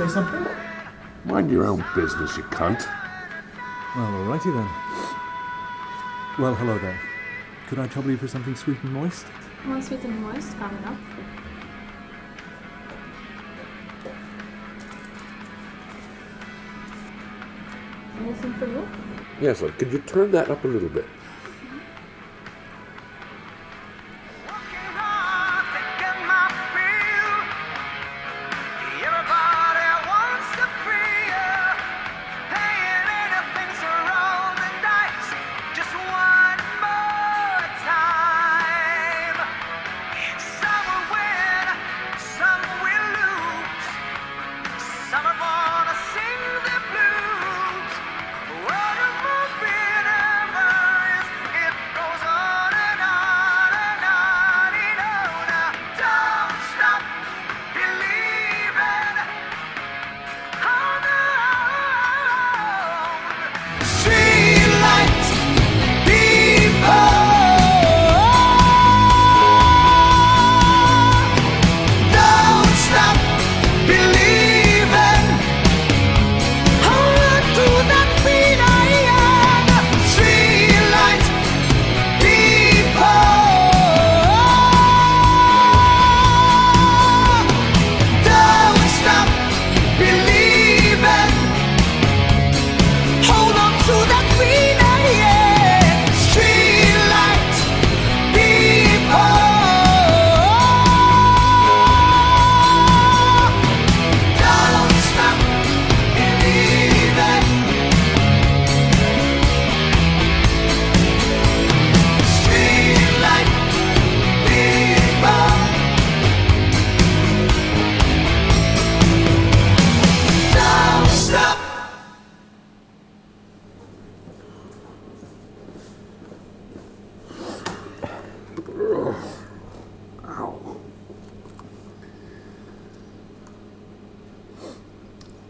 say something? Mind your own business, you cunt. Well, alrighty then. Well, hello there. Could I trouble you for something sweet and moist? One sweet and moist, coming up. Anything for you? Yes, love, could you turn that up a little bit?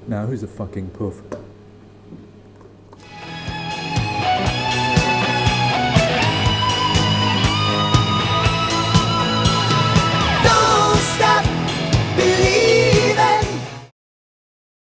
Now, who's a fucking poof?